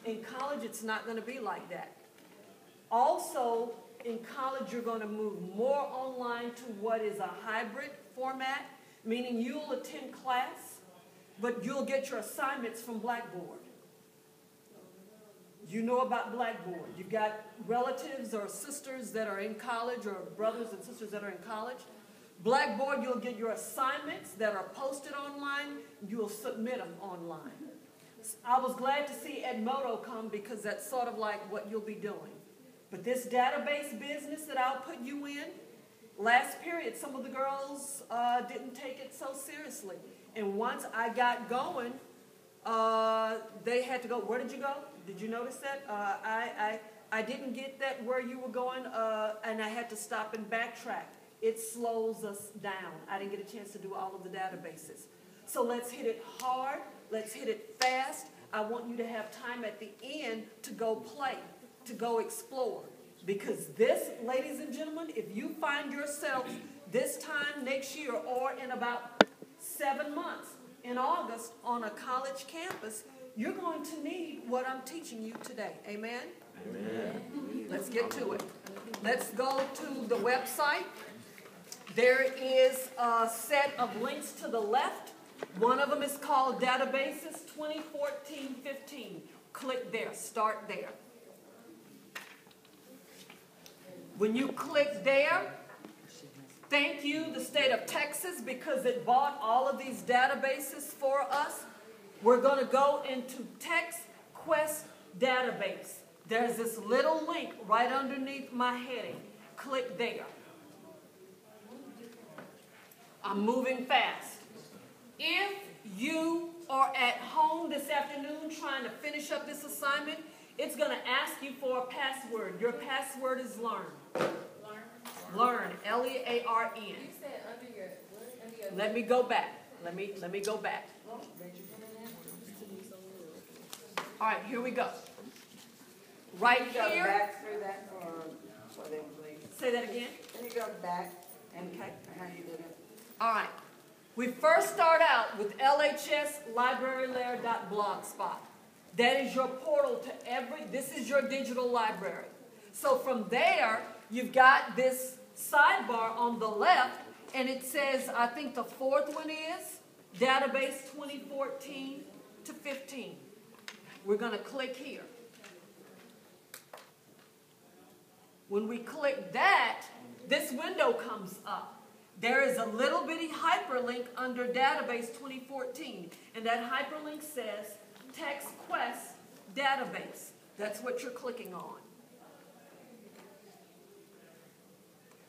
In college, it's not going to be like that. Also, in college, you're going to move more online to what is a hybrid format, meaning you'll attend class, but you'll get your assignments from Blackboard. You know about Blackboard. You've got relatives or sisters that are in college or brothers and sisters that are in college. Blackboard, you'll get your assignments that are posted online. You'll submit them online. I was glad to see Edmodo come because that's sort of like what you'll be doing. But this database business that I'll put you in, last period, some of the girls didn't take it so seriously. And once I got going, they had to go. Where did you go? Did you notice that? I didn't get that where you were going, and I had to stop and backtrack. It slows us down. I didn't get a chance to do all of the databases. So let's hit it hard. Let's hit it fast. I want you to have time at the end to go play, to go explore. Because this, ladies and gentlemen, if you find yourself this time next year or in about 7 months in August on a college campus, you're going to need what I'm teaching you today. Amen? Amen. Let's get to it. Let's go to the website. There is a set of links to the left. One of them is called Databases 2014-15. Click there. Start there. When you click there, thank you, the state of Texas, because it bought all of these databases for us. We're going to go into TextQuest database. There's this little link right underneath my heading. Click there. I'm moving fast. If you are at home this afternoon trying to finish up this assignment, it's going to ask you for a password. Your password is LEARN. Learn. L-E-A-R-N. You said under your Let me go back. Let me go back. All right, here we go. Right Can you here. go back through that for them, please? Say that again. Can you go back and Okay. how you did it? All right. We first start out with lhslibrarylair.blogspot. That is your portal to this is your digital library. So from there, you've got this sidebar on the left, and it says, I think the fourth one is Database 2014-15. We're going to click here. When we click that, this window comes up. There is a little bitty hyperlink under Database 2014, and that hyperlink says TextQuest Database. That's what you're clicking on.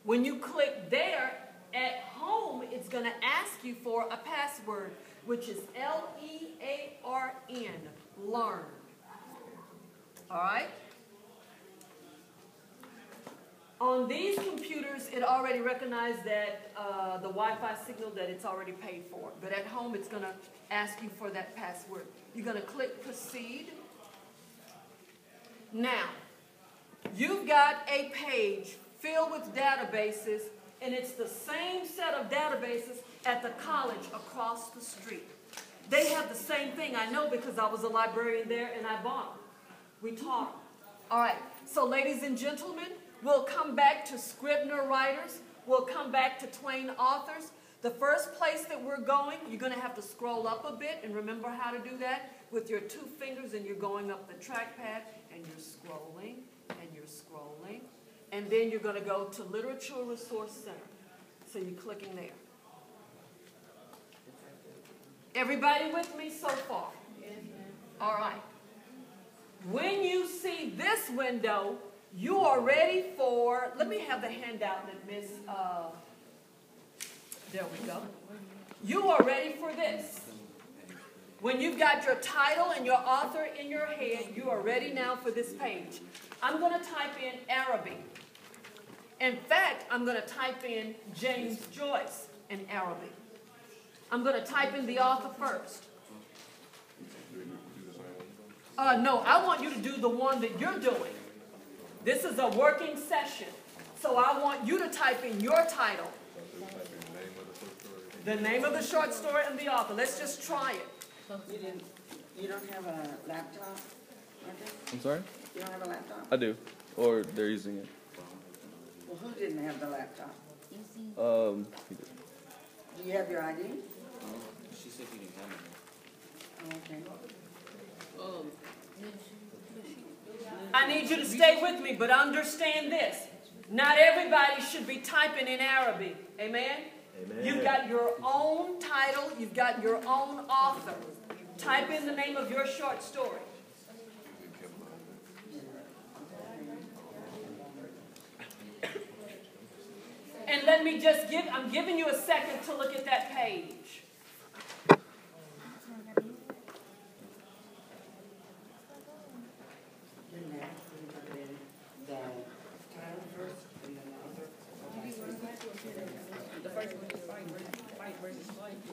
When you click there, at home, it's going to ask you for a password, which is L-E-A-R-N, learn. All right? On these computers, it already recognized that the Wi-Fi signal that it's already paid for. But at home, it's going to ask you for that password. You're going to click Proceed. Now, you've got a page filled with databases, and it's the same set of databases at the college across the street. They have the same thing. I know because I was a librarian there, and I bought them. We taught them. All right. So, ladies and gentlemen, we'll come back to Scribner writers. We'll come back to Twain authors. The first place that we're going, you're going to have to scroll up a bit, and remember how to do that with your 2 fingers, and you're going up the trackpad, and you're scrolling, and you're scrolling, and then you're going to go to Literature Resource Center. So you're clicking there. Everybody with me so far? All right. When you see this window, you are ready for, let me have the handout that Miss, there we go. You are ready for this. When you've got your title and your author in your head, you are ready now for this page. I'm going to type in Arabic. In fact, I'm going to type in James Joyce in Arabic. I'm going to type in the author first. No, I want you to do the one that you're doing. This is a working session. So I want you to type in your title. The name of the short story and the author. Let's just try it. You don't have a laptop? I'm sorry? You don't have a laptop? I do. Or they're using it. Well, who didn't have the laptop? He did. Do you have your ID? She said he didn't have it. Oh, okay. I need you to stay with me, but understand this. Not everybody should be typing in Arabic. Amen? Amen. You've got your own title. You've got your own author. Type in the name of your short story. And let me just I'm giving you a second to look at that page.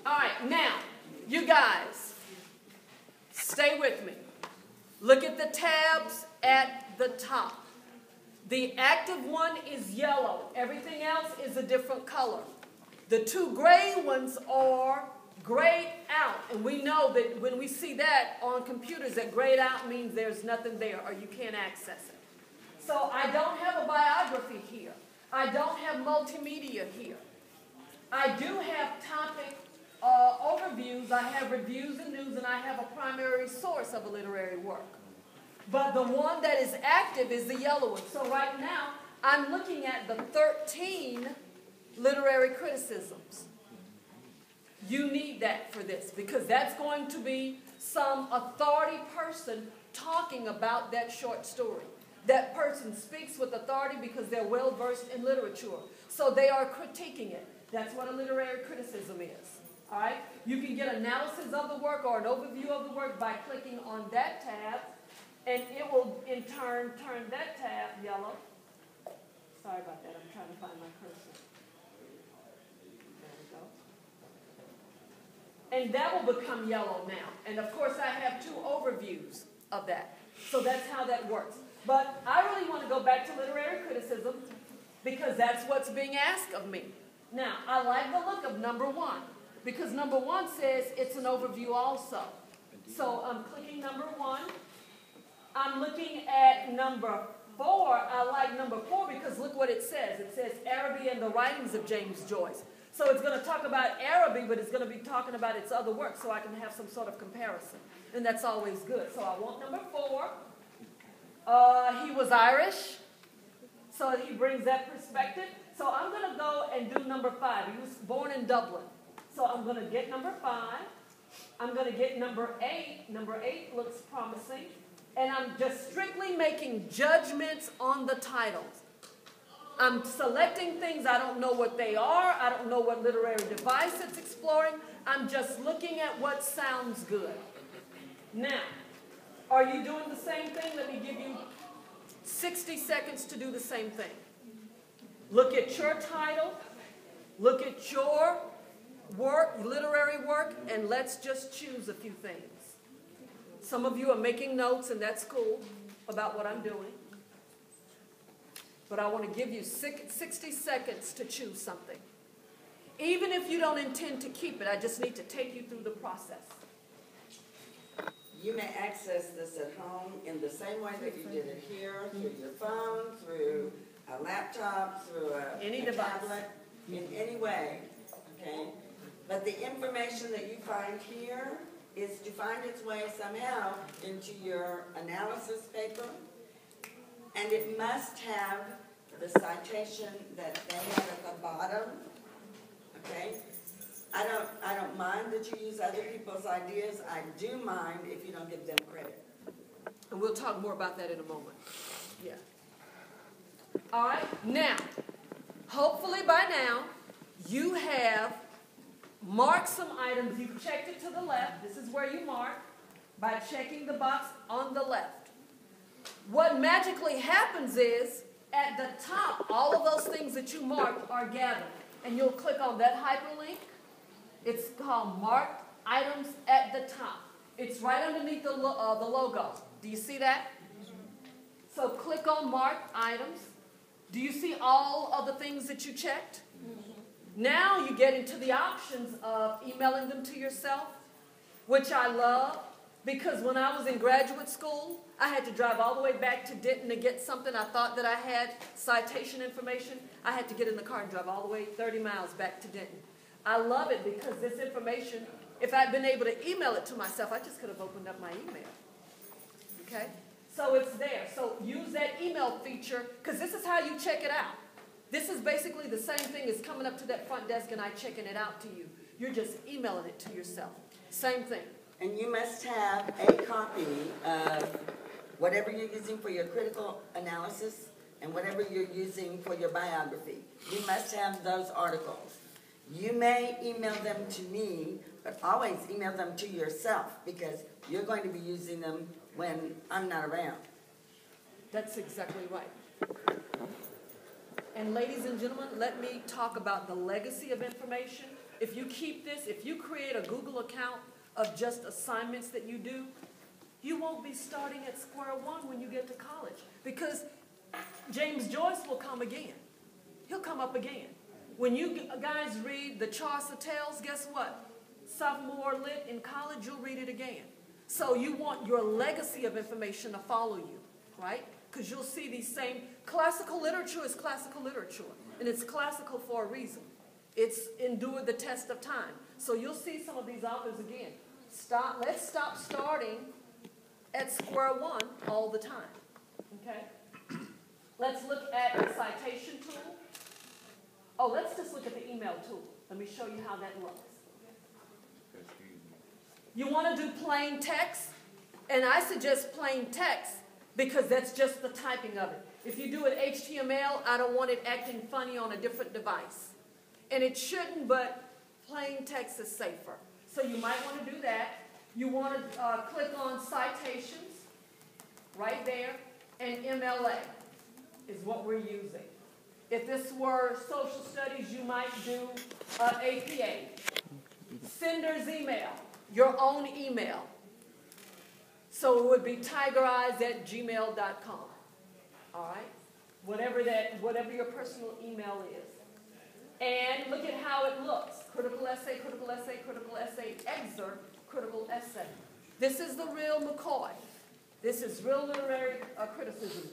All right, now, you guys, stay with me. Look at the tabs at the top. The active one is yellow. Everything else is a different color. The two gray ones are grayed out. And we know that when we see that on computers, that grayed out means there's nothing there or you can't access it. So I don't have a biography here. I don't have multimedia here. I do have topic overviews. I have reviews and news, and I have a primary source of a literary work. But the one that is active is the yellow one. So right now, I'm looking at the 13 literary criticisms. You need that for this, because that's going to be some authority person talking about that short story. That person speaks with authority because they're well-versed in literature. So they are critiquing it. That's what a literary criticism is. All right? You can get analysis of the work or an overview of the work by clicking on that tab, and it will, in turn, turn that tab yellow. Sorry about that. I'm trying to find my cursor. There we go. And that will become yellow now. And, of course, I have two overviews of that. So that's how that works. But I really want to go back to literary criticism because that's what's being asked of me. Now, I like the look of number 1 because number 1 says it's an overview also. So I'm clicking number 1. I'm looking at number 4. I like number 4 because look what it says. It says Araby and the writings of James Joyce. So it's going to talk about Araby, but it's going to be talking about its other work so I can have some sort of comparison. And that's always good. So I want number 4. He was Irish, so he brings that perspective. So I'm going to go and do number 5. He was born in Dublin. So I'm going to get number 5. I'm going to get number 8. Number 8 looks promising. And I'm just strictly making judgments on the titles. I'm selecting things. I don't know what they are. I don't know what literary device it's exploring. I'm just looking at what sounds good. Now, are you doing the same thing? Let me give you 60 seconds to do the same thing. Look at your title. Look at your work, literary work, and let's just choose a few things. Some of you are making notes, and that's cool, about what I'm doing. But I want to give you 60 seconds to choose something. Even if you don't intend to keep it, I just need to take you through the process. You may access this at home in the same way that you did it here, through your phone, through a laptop, through a tablet, in any way, okay? But the information that you find here is to find its way somehow into your analysis paper, and it must have the citation that they have at the bottom, okay? I don't mind that you use other people's ideas. I do mind if you don't give them credit. And we'll talk more about that in a moment. Yeah. All right. Now, hopefully by now, you have marked some items. You've checked it to the left. This is where you mark by checking the box on the left. What magically happens is, at the top, all of those things that you marked are gathered. And you'll click on that hyperlink. It's called Marked Items at the top. It's right underneath the logo. Do you see that? So click on Marked Items. Do you see all of the things that you checked? Now you get into the options of emailing them to yourself, which I love. Because when I was in graduate school, I had to drive all the way back to Denton to get something. I thought that I had citation information. I had to get in the car and drive all the way 30 miles back to Denton. I love it because this information, if I'd been able to email it to myself, I just could have opened up my email. Okay? So it's there. So use that email feature because this is how you check it out. This is basically the same thing as coming up to that front desk and I checking it out to you. You're just emailing it to yourself. Same thing. And you must have a copy of whatever you're using for your critical analysis and whatever you're using for your biography. You must have those articles. You may email them to me, but always email them to yourself because you're going to be using them when I'm not around. That's exactly right. And ladies and gentlemen, let me talk about the legacy of information. If you keep this, if you create a Google account of just assignments that you do, you won't be starting at square one when you get to college because James Joyce will come again. He'll come up again. When you guys read the Chaucer Tales, guess what? Sophomore lit in college, you'll read it again. So you want your legacy of information to follow you, right? Because you'll see these same, classical literature is classical literature, and it's classical for a reason. It's endured the test of time. So you'll see some of these authors again. Let's stop starting at square one all the time, okay? Let's look at the citation tool. Oh, let's just look at the email tool. Let me show you how that looks. You want to do plain text, and I suggest plain text because that's just the typing of it. If you do it HTML, I don't want it acting funny on a different device. And it shouldn't, but plain text is safer. So you might want to do that. You want to click on citations right there, and MLA is what we're using. If this were social studies, you might do APA. Sender's email, your own email. So it would be tigereyes@gmail.com. All right? Whatever your personal email is. And look at how it looks. Critical essay, critical essay, critical essay, excerpt, critical essay. This is the real McCoy. This is real literary criticism.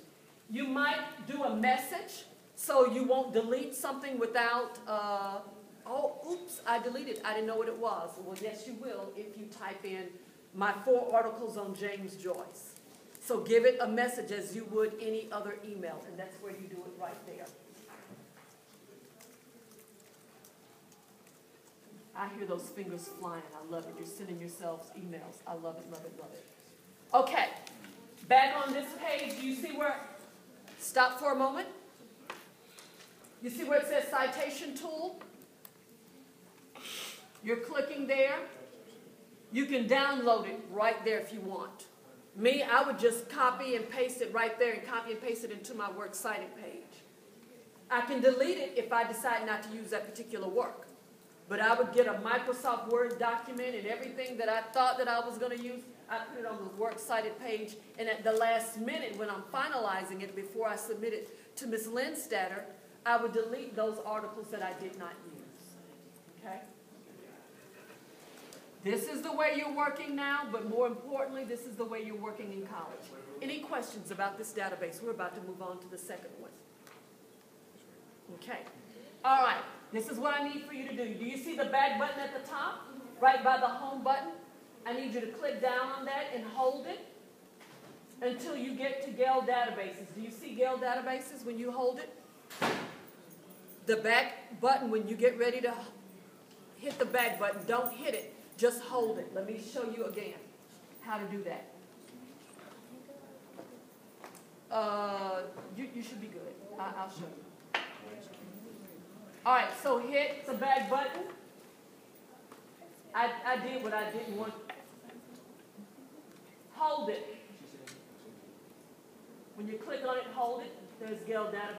You might do a message so you won't delete something without, oh, oops, I deleted. I didn't know what it was. Well, yes, you will if you type in my 4 articles on James Joyce. So give it a message as you would any other email, and that's where you do it right there. I hear those fingers flying. I love it. You're sending yourselves emails. I love it, love it, love it. Okay, back on this page, do you see where, stop for a moment. You see where it says citation tool? You're clicking there. You can download it right there if you want. Me, I would just copy and paste it right there and copy and paste it into my works cited page. I can delete it if I decide not to use that particular work. But I would get a Microsoft Word document and everything that I thought that I was going to use, I put it on the works cited page, and at the last minute when I'm finalizing it before I submit it to Ms. Lindstatter, I would delete those articles that I did not use. Okay? This is the way you're working now, but more importantly, this is the way you're working in college. Any questions about this database? We're about to move on to the second one. Okay. All right. This is what I need for you to do. Do you see the back button at the top, right by the home button? I need you to click down on that and hold it until you get to Gale databases. Do you see Gale databases when you hold it? The back button, when you get ready to hit the back button, don't hit it. Just hold it. Let me show you again how to do that. You should be good. I'll show you. All right, so hit the back button. I did what I didn't want. Hold it. When you click on it, hold it. There's Gale Data.